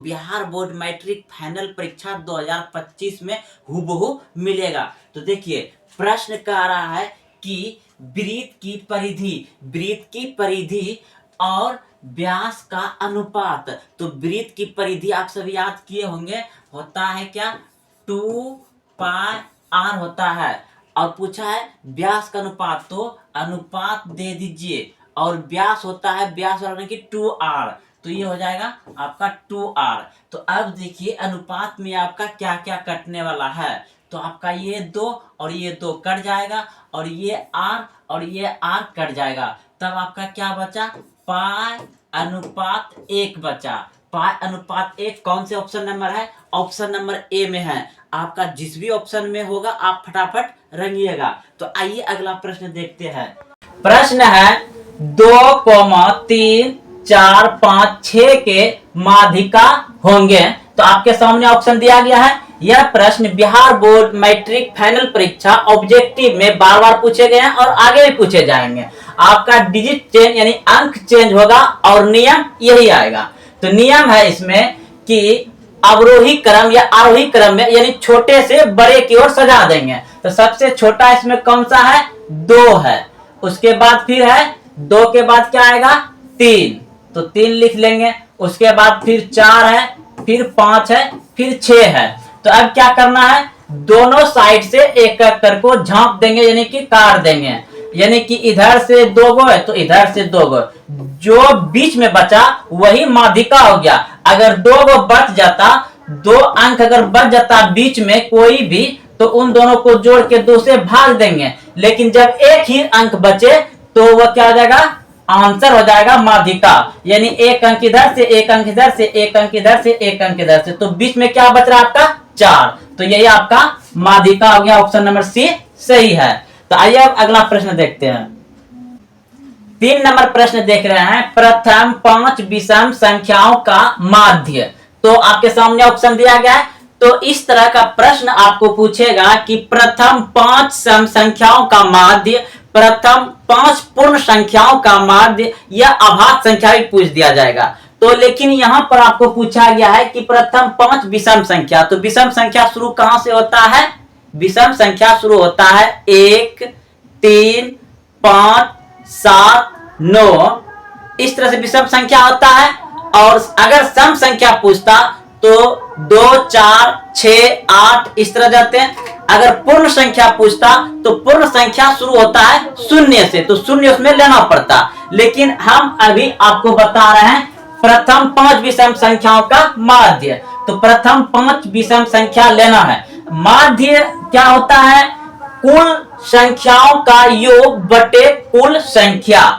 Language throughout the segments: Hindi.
बिहार बोर्ड मैट्रिक फाइनल परीक्षा 2025 में हूबहू मिलेगा। तो देखिए प्रश्न कह रहा है कि वृत्त की परिधि और व्यास का अनुपात। तो वृत्त की परिधि आप सभी याद किए होंगे, होता है क्या 2πr होता है। और पूछा है व्यास का अनुपात, तो अनुपात दे दीजिए। और व्यास होता है, व्यास वाला कि 2r, तो ये हो जाएगा आपका 2r। तो अब देखिए अनुपात में आपका क्या क्या कटने वाला है। तो आपका ये 2 और ये 2 कट जाएगा, और ये r और ये r कट जाएगा। तब आपका क्या बचा, π/1 बचा। π/1 कौन से ऑप्शन नंबर है, ऑप्शन नंबर ए में है। आपका जिस भी ऑप्शन में होगा आप फटाफट रंगिएगा। तो आइए अगला प्रश्न देखते हैं। प्रश्न है 2, 3, 4, 5, 6 के माध्यिका होंगे। तो आपके सामने ऑप्शन दिया गया है। यह प्रश्न बिहार बोर्ड मैट्रिक फाइनल परीक्षा ऑब्जेक्टिव में बार बार पूछे गए हैं और आगे भी पूछे जाएंगे। आपका डिजिट चेंज यानी अंक चेंज होगा और नियम यही आएगा। तो नियम है इसमें कि अवरोही क्रम या आरोही क्रम में, यानी छोटे से बड़े की ओर सजा देंगे। तो सबसे छोटा इसमें कौन सा है, 2 है। उसके बाद फिर है 2 के बाद क्या आएगा, 3, तो 3 लिख लेंगे। उसके बाद फिर 4 है, फिर 5 है, फिर 6 है। तो अब क्या करना है, दोनों साइड से एक एक कर को झांप देंगे, यानी कि काट देंगे। यानी कि इधर से 2 गो है तो इधर से 2 गो, जो बीच में बचा वही माध्यिका हो गया। अगर 2 गो बच जाता, 2 अंक अगर बच जाता बीच में कोई भी, तो उन दोनों को जोड़ के 2 से भाग देंगे। लेकिन जब एक ही अंक बचे तो वह क्या हो जाएगा, आंसर हो जाएगा माध्यिका। यानी एक अंक इधर से, एक अंक इधर से, एक अंक इधर से, एक अंक इधर से, तो बीच में क्या बच रहा है आपका 4। तो यही आपका माध्यिका हो गया। ऑप्शन नंबर सी सही है। तो आइए अब अगला प्रश्न देखते हैं। 3 नंबर प्रश्न देख रहे हैं, प्रथम 5 विषम संख्याओं का माध्य। तो आपके सामने ऑप्शन दिया गया है। तो इस तरह का प्रश्न आपको पूछेगा कि प्रथम 5 सम संख्याओं का माध्य, प्रथम 5 पूर्ण संख्याओं का माध्य या अभाज्य संख्या भी पूछ दिया जाएगा। तो लेकिन यहां पर आपको पूछा गया है कि प्रथम 5 विषम संख्या। तो विषम संख्या शुरू कहां से होता है, विषम संख्या शुरू होता है 1, 3, 5, 7, 9, इस तरह से विषम संख्या होता है। और अगर सम संख्या पूछता तो 2, 4, 6, 8 इस तरह जाते हैं। अगर पूर्ण संख्या पूछता तो पूर्ण संख्या शुरू होता है 0 से, तो 0 उसमें लेना पड़ता। लेकिन हम अभी आपको बता रहे हैं प्रथम 5 विषम संख्याओं का माध्य। तो प्रथम 5 विषम संख्या लेना है। माध्य क्या होता है, कुल संख्याओं का योग बटे कुल संख्या।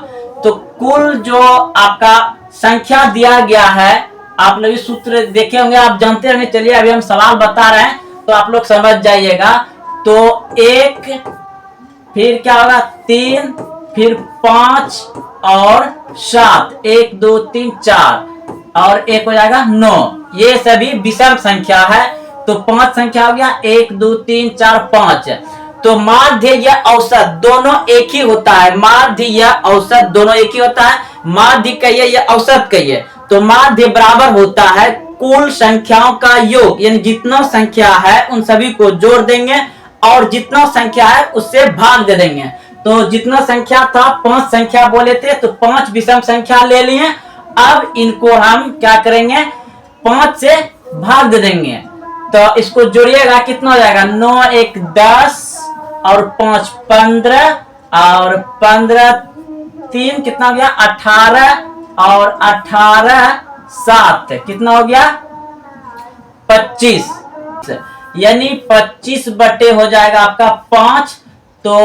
तो कुल जो आपका संख्या दिया गया है, आप लोग सूत्र देखे होंगे, आप जानते होंगे। चलिए अभी हम सवाल बता रहे हैं तो आप लोग समझ जाइएगा। तो 1, फिर क्या होगा 3, फिर 5 और 7, 1, 2, 3, 4 और 1 हो जाएगा 9। ये सभी विषम संख्या है। तो 5 संख्या हो गया, 1, 2, 3, 4, 5। तो माध्य या औसत दोनों एक ही होता है। माध्य या औसत दोनों एक ही होता है। माध्य कहिए या औसत कहिए, तो माध्य बराबर होता है कुल संख्याओं का योग, यानी जितना संख्या है उन सभी को जोड़ देंगे और जितना संख्या है उससे भाग दे देंगे। तो जितना संख्या था 5 संख्या बोले थे, तो 5 विषम संख्या ले लिए। अब इनको हम क्या करेंगे, 5 से भाग दे देंगे। तो इसको जोड़िएगा, कितना हो जाएगा, 9, 1, 10 और 5, 15 और 15, 3 कितना हो गया 18 और 18, 7 कितना हो गया 25। यानी 25 बटे हो जाएगा आपका 5। तो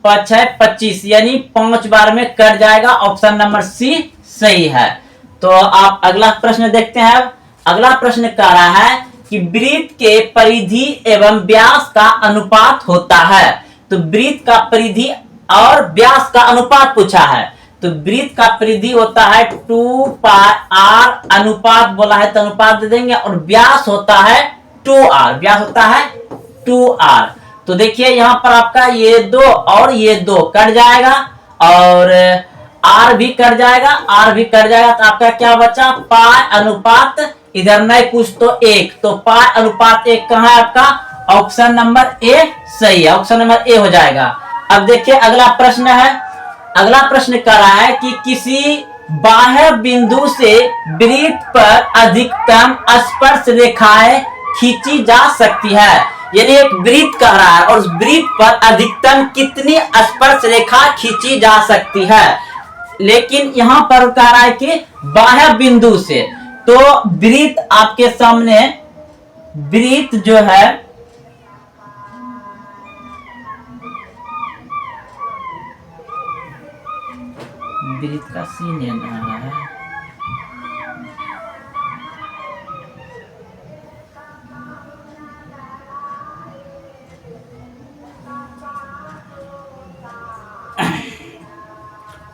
5 है 25, यानी 5 बार में कट जाएगा। ऑप्शन नंबर सी सही है। तो आप अगला प्रश्न देखते हैं। अगला प्रश्न कह रहा है कि वृत्त के परिधि एवं व्यास का अनुपात होता है। तो वृत्त का परिधि और व्यास का अनुपात पूछा है। तो वृत्त का परिधि होता है 2πr, अनुपात बोला है तो अनुपात दे देंगे। और व्यास होता है 2r, व्यास होता है 2r। तो देखिए यहां पर आपका ये 2 और ये 2 कट जाएगा और r भी कट जाएगा, r भी कट जाएगा। तो आपका क्या बचा, π/1 इधर नहीं कुछ तो 1, तो पाई अनुपात 1 कहाँ है आपका? ऑप्शन नंबर ए सही है, ऑप्शन नंबर ए हो जाएगा। अब देखिए अगला प्रश्न है। अगला प्रश्न कह रहा है कि किसी बाह्य बिंदु से वृत्त पर अधिकतम स्पर्श रेखाएं खींची जा सकती है। यानी एक वृत्त कह रहा है और उस वृत्त पर अधिकतम कितनी स्पर्श रेखा खींची जा सकती है। लेकिन यहां पर कह रहा है कि बाह्य बिंदु से, तो वृत्त आपके सामने, वृत्त जो है वृत्त का सीन है,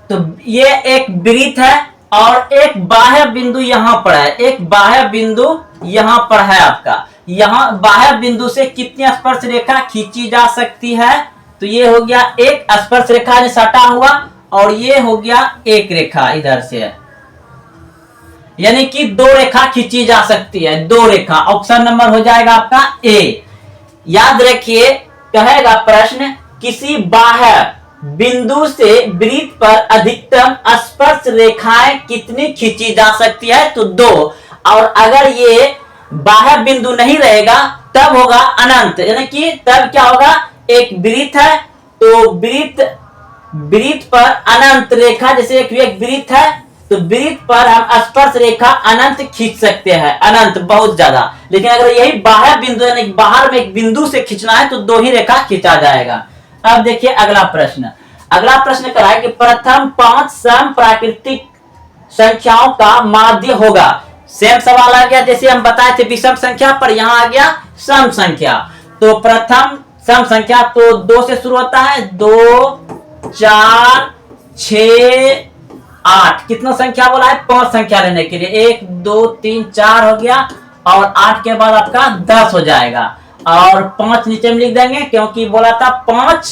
तो ये एक वृत्त है और एक बाह्य बिंदु यहां पर है, एक बाह्य बिंदु यहां पर है आपका। यहां बाह्य बिंदु से कितनी स्पर्श रेखा खींची जा सकती है? तो ये हो गया एक स्पर्श रेखा ने सटा हुआ और ये हो गया एक रेखा इधर से, यानी कि 2 रेखा खींची जा सकती है, 2 रेखा। ऑप्शन नंबर हो जाएगा आपका ए। याद रखिए कहेगा प्रश्न किसी बाह्य बिंदु से वृत्त पर अधिकतम स्पर्श रेखाएं कितनी खींची जा सकती है? तो 2। और अगर ये बाह्य बिंदु नहीं रहेगा तब होगा अनंत, यानी कि तब क्या होगा? एक वृत्त है तो वृत्त पर अनंत रेखा, जैसे एक वृत्त है तो वृत्त पर हम स्पर्श रेखा अनंत खींच सकते हैं, अनंत बहुत ज्यादा। लेकिन अगर यही बाह्य बिंदु यानी बाहर में एक बिंदु से खींचना है तो 2 ही रेखा खींचा जाएगा। अब देखिए अगला प्रश्न। अगला प्रश्न करा है कि प्रथम 5 सम प्राकृतिक संख्याओं का माध्य होगा। सेम सवाल आ गया जैसे हम बताए थे विषम संख्या पर, यहां आ गया सम संख्या। तो प्रथम सम संख्या तो 2 से शुरू होता है, 2 4 6 8। कितना संख्या बोला है? 5 संख्या लेने के लिए 1 2 3 4 हो गया और 8 के बाद आपका 10 हो जाएगा और 5 नीचे में लिख देंगे क्योंकि बोला था 5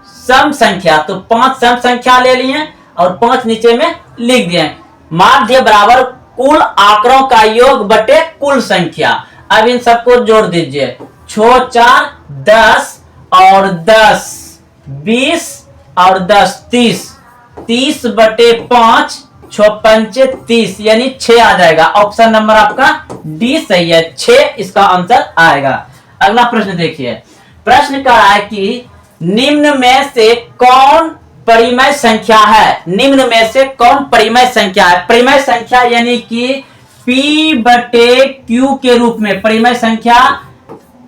सम संख्या, तो 5 सम संख्या ले लिए और 5 नीचे में लिख दिए। माध्य बराबर कुल आंकड़ों का योग बटे कुल संख्या। अब इन सबको जोड़ दीजिए, 6 4 10 और 10 20 और 10 30, 30 बटे 5 6 5 30, यानी 6 आ जाएगा। ऑप्शन नंबर आपका डी सही है, 6 इसका आंसर आएगा। अगला प्रश्न देखिए। प्रश्न कह रहा है कि निम्न में से कौन परिमेय संख्या है? निम्न में से कौन परिमेय संख्या है? परिमेय संख्या यानी कि P बटे Q के रूप में, परिमेय संख्या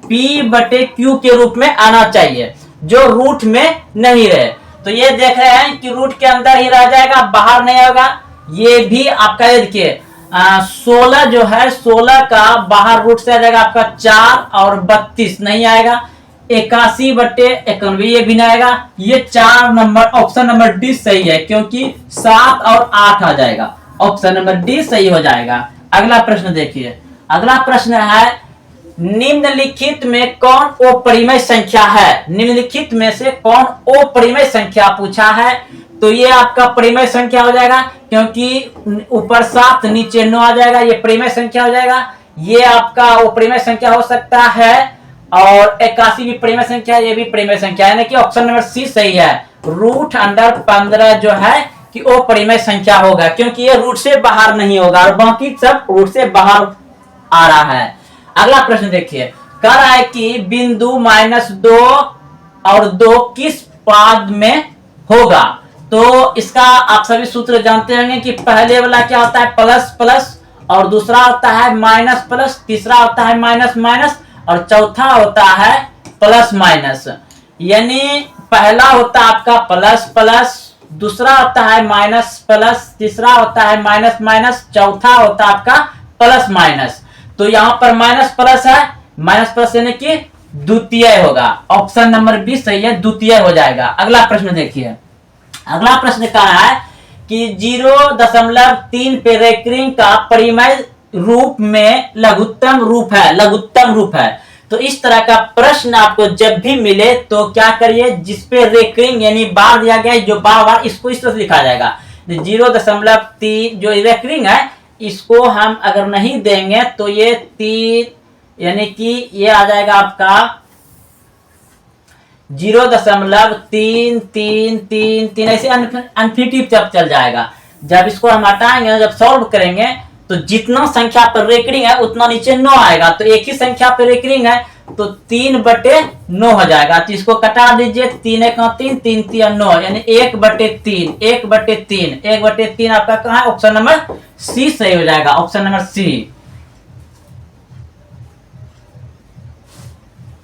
P बटे Q के रूप में आना चाहिए जो रूट में नहीं रहे। तो ये देख रहे हैं कि रूट के अंदर ही रह जाएगा, बाहर नहीं होगा। ये भी आपका ये देखिए 16 जो है, 16 का बाहर रूट से आ जाएगा आपका 4 और 32 नहीं आएगा। 81 बटे 91 ये भी नहीं आएगा। ये 4 नंबर ऑप्शन नंबर डी सही है क्योंकि 7 और 8 आ जाएगा। ऑप्शन नंबर डी सही हो जाएगा। अगला प्रश्न देखिए। अगला प्रश्न है निम्नलिखित में कौन अपरिमेय संख्या है? निम्नलिखित में से कौन अपरिमेय संख्या पूछा है? तो ये आपका परिमेय संख्या हो जाएगा क्योंकि ऊपर 7 नीचे 9 आ जाएगा, ये परिमेय संख्या हो जाएगा। ये आपका अपरिमेय संख्या हो सकता है और 81 भी परिमेय संख्या, ये भी परिमेय संख्या है, यानी कि ऑप्शन नंबर सी सही है। रूट अंडर 15 जो है कि वो परिमेय संख्या होगा क्योंकि ये रूट से बाहर नहीं होगा और बाकी सब रूट से बाहर आ रहा है। अगला प्रश्न देखिए। कह रहा है कि बिंदु -2 और 2 किस पाद में होगा? तो इसका आप सभी सूत्र जानते होंगे कि पहले वाला क्या होता है प्लस प्लस और दूसरा होता है माइनस प्लस, तीसरा होता है माइनस माइनस और चौथा होता है प्लस माइनस। यानी पहला होता है आपका प्लस प्लस, दूसरा होता है माइनस प्लस, तीसरा होता है माइनस माइनस, चौथा होता है आपका प्लस माइनस। तो यहां पर माइनस प्लस है, माइनस प्लस यानी कि द्वितीय होगा। ऑप्शन नंबर बी सही है, द्वितीय हो जाएगा। अगला प्रश्न देखिए। अगला प्रश्न कह रहा है कि 0.3 पे रेकरिंग का परिमेय रूप में लघुत्तम रूप है, लघुत्तम रूप है। तो इस तरह का प्रश्न आपको जब भी मिले तो क्या करिए, जिसपे रेकरिंग यानी बार दिया गया है जो बार बार, इसको इस तरह से लिखा जाएगा 0.3 जो रेकरिंग है इसको हम अगर नहीं देंगे तो ये 3 यानी कि ये आ जाएगा आपका 0.3333 ऐसे अनफिनिटी जब चल जाएगा। जब इसको हम हटाएंगे, जब सॉल्व करेंगे तो जितना संख्या पर रेकरिंग है उतना नीचे 9 आएगा। तो एक ही संख्या पर रेकरिंग है तो 3/9 हो जाएगा। तो इसको कटा दीजिए, 3 1 3 3 3 9 यानी 1/3 1/3 1/3 आपका कहाँ है? ऑप्शन नंबर सी सही हो जाएगा, ऑप्शन नंबर सी।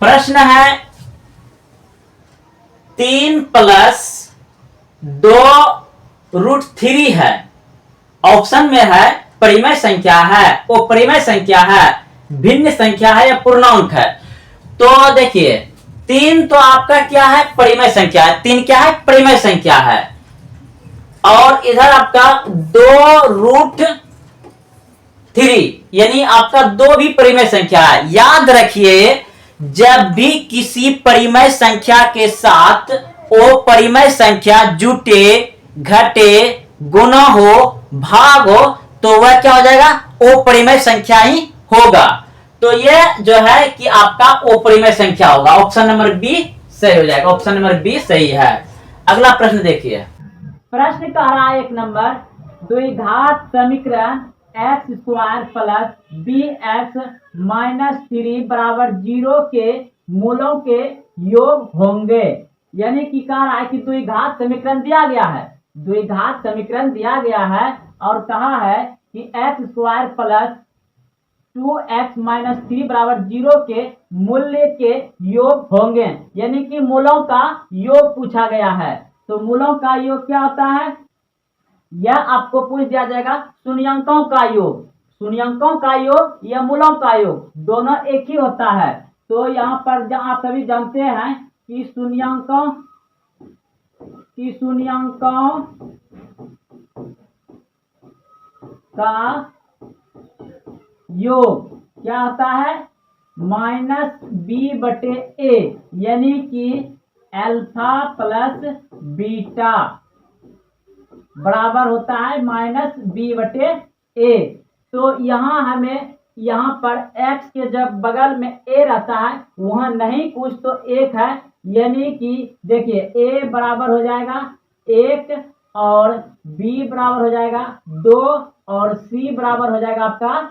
प्रश्न है 3 + 2√3 है, ऑप्शन में है परिमेय संख्या है, वो परिमेय संख्या है, भिन्न संख्या है या पूर्णांक है। तो देखिए 3 तो आपका क्या है? परिमेय संख्या है। 3 क्या है? परिमेय संख्या है। और इधर आपका 2√3 यानी आपका 2 भी परिमेय संख्या है। याद रखिए जब भी किसी परिमेय संख्या के साथ वो परिमेय संख्या जुटे, घटे, गुना हो, भाग हो तो वह क्या हो जाएगा? वो परिमेय संख्या ही होगा। तो ये जो है कि आपका वो परिमेय संख्या होगा, ऑप्शन नंबर बी सही हो जाएगा, ऑप्शन नंबर बी सही है। अगला प्रश्न देखिए, प्रश्न कह रहा है 1 नंबर, द्विघात समीकरण x² + bx - 3 = 0 के मूलों के योग होंगे। यानी कि कह रहा है कि द्विघात समीकरण दिया गया है, द्विघात समीकरण दिया गया है और कहा है कि x² + 2x - 3 = 0 के मूल्य के योग होंगे। यानी कि मूलों का योग पूछा गया है। तो मूलों का योग क्या होता है? यह आपको पूछ दिया जाएगा शून्यंकों का योग, शून्यंकों का योग या मूलों का योग दोनों एक ही होता है। तो यहाँ पर आप सभी जानते हैं कि शून्यंकों का योग क्या होता है? -b/a यानी कि अल्फा + बीटा बराबर होता है -b/a। तो यहाँ हमें यहाँ पर x के जब बगल में a रहता है वहां नहीं कुछ तो 1 है, यानी कि देखिए a बराबर हो जाएगा 1 और b बराबर हो जाएगा 2 और c बराबर हो जाएगा आपका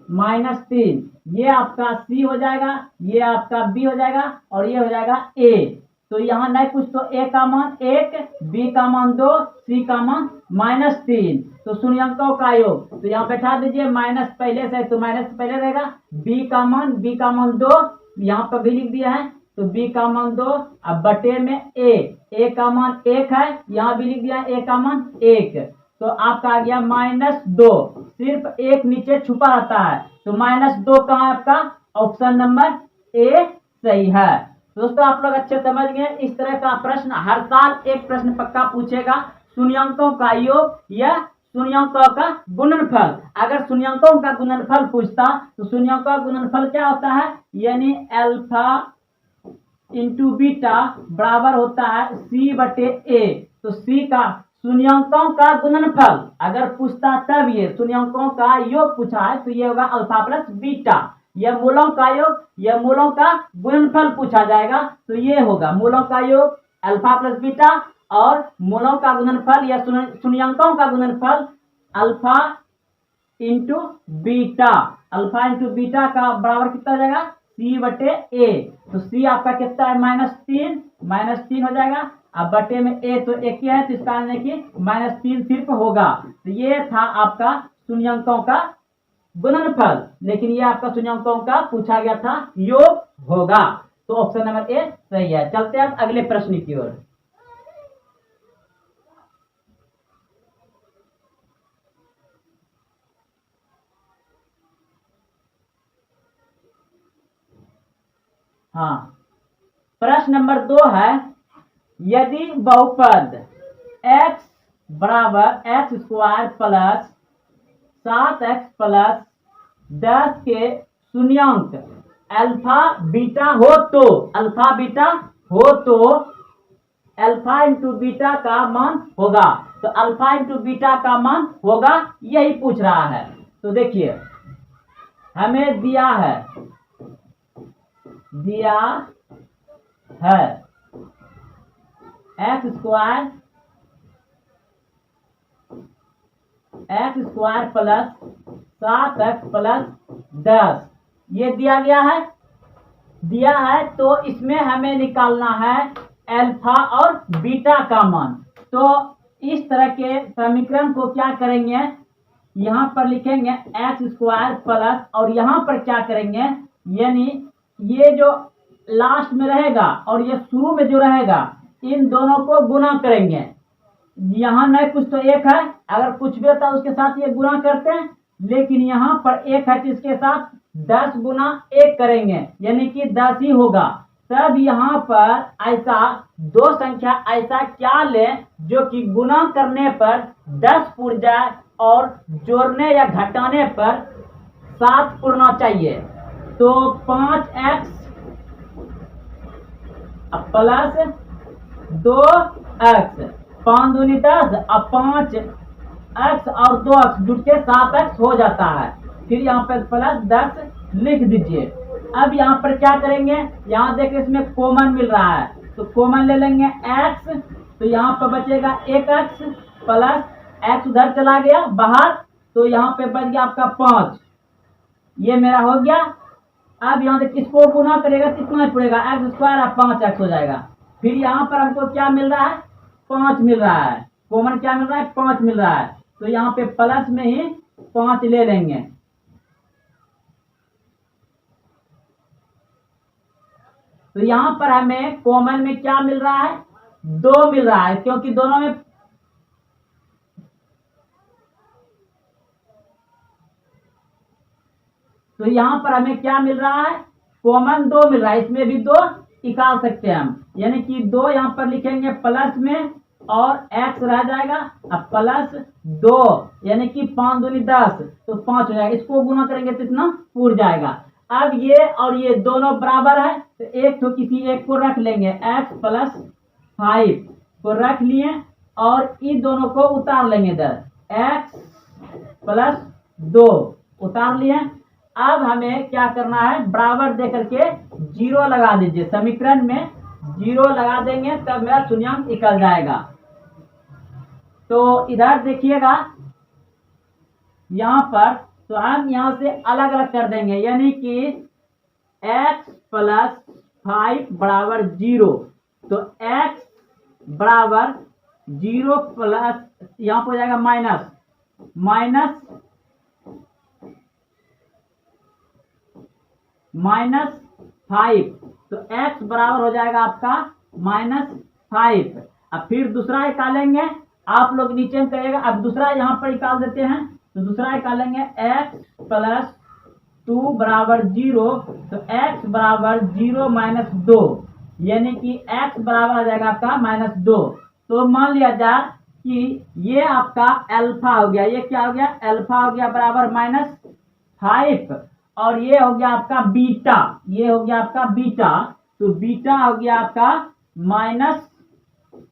-3। ये आपका c हो जाएगा, ये आपका b हो जाएगा और ये हो जाएगा a। तो यहाँ नहीं कुछ तो a का मान 1, b का मान 2, c का मान -3। तो शून्यंकों का योग तो यहाँ बैठा दीजिए, माइनस पहले से तो माइनस पहले रहेगा, b का मान 2 यहाँ पर भी लिख दिया है तो b का मान 2, अब बटे में a का मान 1 है, यहाँ भी लिख दिया a का मान 1। तो आपका आ गया -2, सिर्फ 1 नीचे छुपा रहता है तो -2 कहाँ है आपका? ऑप्शन नंबर ए सही है। दोस्तों आप लोग अच्छे समझ गए। इस तरह का प्रश्न हर साल एक प्रश्न पक्का पूछेगा, शून्यंकों का योग या शून्यंकों का गुणनफल। अगर शून्यंकों का गुणनफल पूछता तो शून्यंकों का गुणनफल क्या होता है? यानी अल्फा × बीटा बराबर होता है c/a। तो c का शून्यंकों का गुणनफल अगर पूछता तब ये शून्यंकों का योग पूछा है तो ये होगा अल्फा + बीटा। यह मूलों का योग या मूलों का गुणनफल पूछा जाएगा तो ये होगा मूलों का योग अल्फा + बीटा और मूलों का गुणनफल या शून्यंकों का गुणनफल अल्फा × बीटा। अल्फा × बीटा का बराबर कितना हो जाएगा? c/a। तो c आपका कितना है? -3 हो जाएगा। अब बटे में a तो एक ही है तो इसका मतलब कि -3 सिर्फ होगा। तो ये था आपका शून्यंकों का गुणनफल, लेकिन ये आपका शून्यंकों का पूछा गया था योग होगा। तो ऑप्शन नंबर ए सही है। चलते हैं अगले प्रश्न की ओर। हाँ, प्रश्न नंबर 2 है, यदि बहुपद x = x² + 7x + 10 के शून्यंक अल्फा बीटा हो तो अल्फा × बीटा का मान होगा। तो अल्फा इंटू बीटा का मान होगा, यही पूछ रहा है। तो देखिए हमें दिया है x square plus 7x plus 10, ये दिया गया है। तो इसमें हमें निकालना है अल्फा और बीटा का मान। तो इस तरह के समीकरण को क्या करेंगे, यहाँ पर लिखेंगे एक्स स्क्वायर प्लस, और यहाँ पर क्या करेंगे, यानी ये जो लास्ट में रहेगा और ये शुरू में जो रहेगा, इन दोनों को गुना करेंगे। यहाँ नहीं कुछ तो एक है, अगर कुछ भी होता है उसके साथ ये गुना करते हैं, लेकिन यहाँ पर एक है तो इसके साथ 10 गुना 1 करेंगे, यानी कि 10 ही होगा। तब यहाँ पर ऐसा दो संख्या ऐसा क्या लें जो कि गुना करने पर 10 पुर जाए और जोड़ने या घटाने पर 7 पुरना चाहिए। तो 5x प्लस 2x, 5 दूनी 10 और 5x और 2x जुट के 7x हो जाता है। फिर यहाँ पर प्लस 10 लिख दीजिए। अब यहाँ पर क्या करेंगे, यहाँ देखिए इसमें कॉमन मिल रहा है, तो कॉमन ले लेंगे x, तो यहाँ पर बचेगा 1x प्लस x उधर चला गया बाहर, तो यहाँ पे बच गया आपका 5, ये मेरा हो गया। अब यहाँ देखिए इसको गुना करेगा कितना पड़ेगा, एक्स स्क्वायर और 5x हो जाएगा। फिर यहाँ पर हमको क्या मिल रहा है, 5 मिल रहा है, कॉमन क्या मिल रहा है, 5 मिल रहा है, तो यहाँ पे प्लस में ही 5 ले लेंगे। तो यहाँ पर हमें कॉमन में क्या मिल रहा है, 2 मिल रहा है, क्योंकि दोनों में तो यहाँ पर हमें क्या मिल रहा है, कॉमन 2 मिल रहा है, इसमें भी 2 निकाल सकते हैं हम, यानी कि 2 यहाँ पर लिखेंगे प्लस में और x रह जाएगा, अब प्लस 2 यानी कि 5 दूनी 10, तो 5 हो जाएगा। इसको गुना करेंगे तो इतना पूर जाएगा। अब ये और ये दोनों बराबर है, तो एक तो किसी एक को रख लेंगे, x प्लस 5 को रख लिए और इन दोनों को उतार लेंगे इधर, x प्लस 2 उतार लिए। अब हमें क्या करना है, बराबर दे करके 0 लगा दीजिए, समीकरण में 0 लगा देंगे तब मेरा शून्यांक निकल जाएगा। तो इधर देखिएगा यहाँ पर, तो हम यहाँ से अलग अलग कर देंगे, यानी कि x प्लस 5 बराबर 0, तो x बराबर 0 प्लस यहाँ पर हो जाएगा -5, तो x बराबर हो जाएगा आपका -5। अब फिर दूसरा निकालेंगे, आप लोग नीचे में करिएगा। अब दूसरा यहाँ पर निकाल देते हैं, तो दूसरा निकालेंगे x प्लस 2 बराबर 0, तो x बराबर 0 माइनस 2, यानी कि x बराबर आ जाएगा आपका -2। तो मान लिया जाए कि ये आपका अल्फा हो गया, ये क्या हो गया, अल्फा हो गया बराबर -5, और ये हो गया आपका बीटा, ये हो गया आपका बीटा, तो बीटा हो गया आपका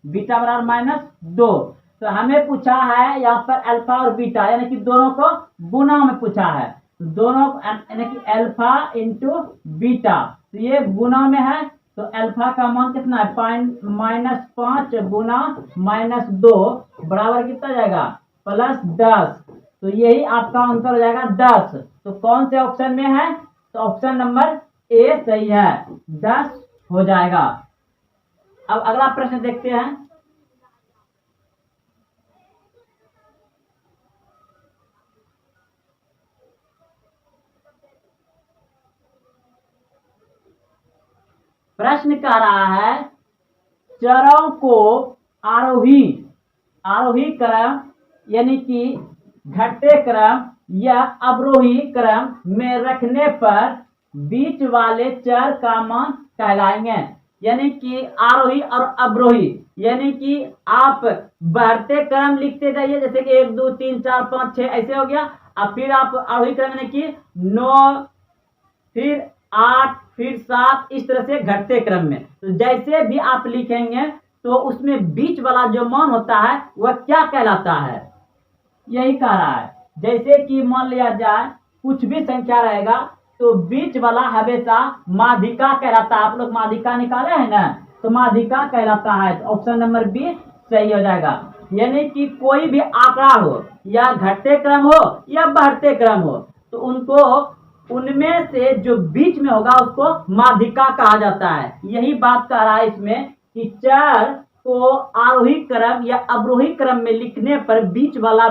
बीटा बराबर -2। तो हमें पूछा है यहाँ पर अल्फा और बीटा, यानी कि दोनों को गुना में पूछा है, तो दोनों यानी कि अल्फा इंटू बीटा, तो ये गुना में है, तो अल्फा का मान कितना है, -5 गुना -2 बराबर कितना जाएगा, +10, तो यही आपका आंसर हो जाएगा 10। तो कौन से ऑप्शन में है, तो ऑप्शन नंबर ए सही है, 10 हो जाएगा। अब अगला प्रश्न देखते हैं। प्रश्न कह रहा है चरों को आरोही क्रम यानी कि घटते क्रम या अवरोही क्रम में रखने पर बीच वाले चर का मान कहलाएंगे। यानी कि आरोही और अवरोही, यानी कि आप बढ़ते क्रम लिखते जाइए, जैसे कि 1 2 3 4 5 6 ऐसे हो गया, और फिर आप आरोही क्रम यानी कि 9 फिर 8 फिर 7 इस तरह से घटते क्रम में, तो जैसे भी आप लिखेंगे तो उसमें बीच वाला जो मान होता है वह क्या कहलाता है, यही कह रहा है। जैसे कि मान लिया जाए कुछ भी संख्या रहेगा तो बीच वाला हमेशा माध्यिका कहलाता है। आप लोग माध्यिका निकाले हैं ना, तो माध्यिका कहलाता है। तो ऑप्शन नंबर बी सही हो जाएगा। यानी कि कोई भी आंकड़ा हो या घटते क्रम हो या बढ़ते क्रम हो, तो उनको उनमें से जो बीच में होगा उसको माध्यिका कहा जाता है। यही बात कह रहा है इसमें कि चर को आरोही क्रम या अवरोही क्रम में लिखने पर बीच वाला